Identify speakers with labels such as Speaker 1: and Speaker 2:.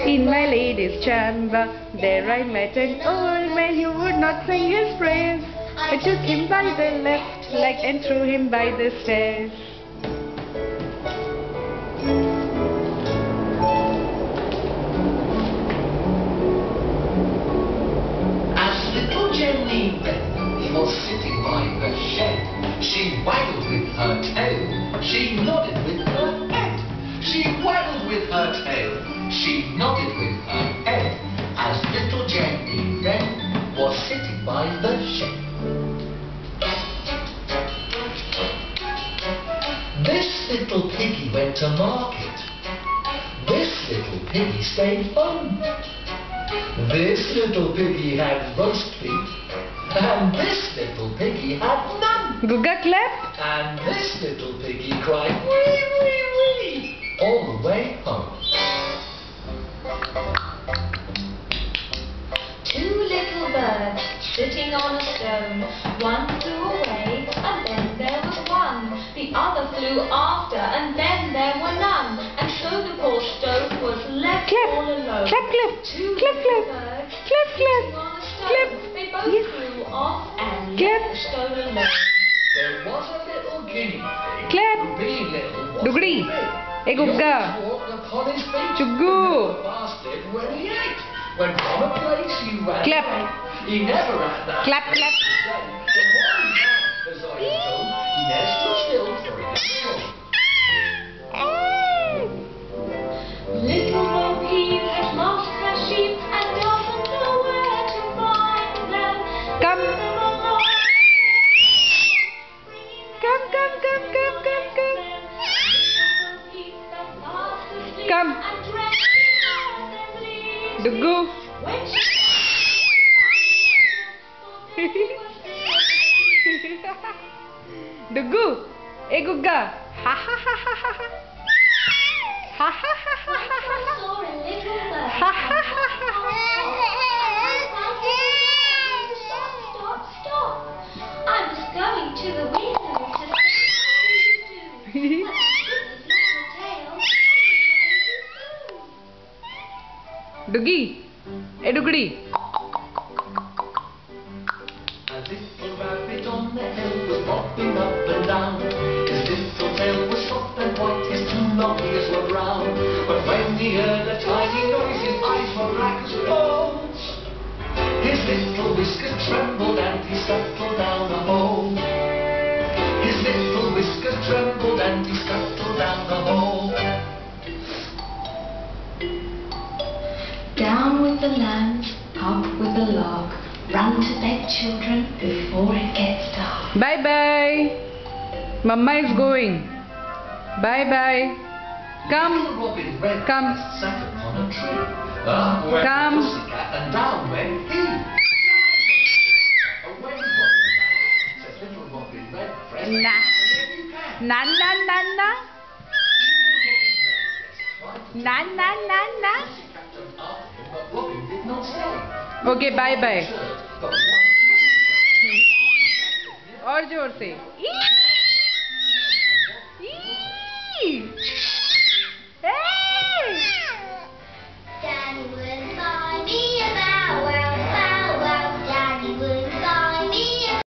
Speaker 1: In my lady's chamber, there I met an old man who would not sing his prayers. I took him by the left leg and threw him by the stairs.
Speaker 2: As little Jenny Wren was sitting by the shed, she waggled with her tail, she nodded with her head. She waggled with her tail, she nodded with her head, as little Jenny Wren was sitting by the shed. This little piggy went to market. This little piggy stayed home. This little piggy had roast beef, and this little piggy had none.
Speaker 1: Guga clap.
Speaker 2: And this little piggy cried wee wee wee all the way home.
Speaker 3: Two little birds sitting on a stone. One flew away, and then there was one. The other flew after, and then there were none. And so the poor stone was left all alone.
Speaker 1: Clap, clap,
Speaker 3: Two
Speaker 1: clap,
Speaker 3: little
Speaker 1: clap,
Speaker 3: birds
Speaker 1: clap, clap,
Speaker 3: sitting on a stone.
Speaker 1: clap.
Speaker 3: They both
Speaker 1: Yes.
Speaker 3: flew off and
Speaker 1: Clap.
Speaker 3: left the stone alone.
Speaker 2: There was a little guinea pig
Speaker 1: Clap.
Speaker 2: who being little was
Speaker 1: Dugri.
Speaker 2: big.
Speaker 1: Hey,
Speaker 2: He
Speaker 1: Gugga.
Speaker 2: always walked upon his feet.
Speaker 1: Chuggu.
Speaker 2: He never fasted when he ate. When from a place he ran
Speaker 1: Clap.
Speaker 2: away, he never ran that
Speaker 1: Clap,
Speaker 2: place
Speaker 1: clap.
Speaker 2: instead. The more he ran, as I was told, he never stood still for a little.
Speaker 3: Little Bo Peep has lost her sheep and doesn't know where to find them.
Speaker 1: Come.
Speaker 3: Them along.
Speaker 1: Come, come, come, come, come, come.
Speaker 3: Little Bo Peep fell fast asleep
Speaker 1: Come.
Speaker 3: and dreamt she heard them leave.
Speaker 1: Duggu.
Speaker 3: When she
Speaker 1: Duggu. Hey, Gugga. Ha ha ha ha ha ha. Ha ha ha ha ha ha.
Speaker 3: saw a little bird.
Speaker 1: Ha ha ha ha ha.
Speaker 3: Stop, stop, stop. I was going to the window to see how you do. But Duggy's little tail
Speaker 1: Duggy. Hey, Duggdy.
Speaker 2: A little rabbit on the hill was bobbing up and down. His little tail was soft and white, his two long ears were brown. But when he heard a tiny noise, his eyes were black as coals. His little whiskers trembled and he scuttled down a hole. His little whiskers trembled and he scuttled down a hole.
Speaker 3: Down with the lambs, up with the lark. Run to bed, children, before it gets dark.
Speaker 1: Bye bye. Mama is going. Bye bye. Come.
Speaker 2: Little Robin Redbreast
Speaker 1: Come.
Speaker 2: sat upon a tree. Up went
Speaker 1: Come.
Speaker 2: the pussycat and down went he. Away Robin ran, says little Robin Redbreast.
Speaker 1: Nah.
Speaker 2: Wherever you can.
Speaker 1: Na na na na. Na na na na.
Speaker 2: Pussycat jumped after him, but Robin did not stay.
Speaker 1: Okay, bye bye.
Speaker 2: But one
Speaker 1: और जोर से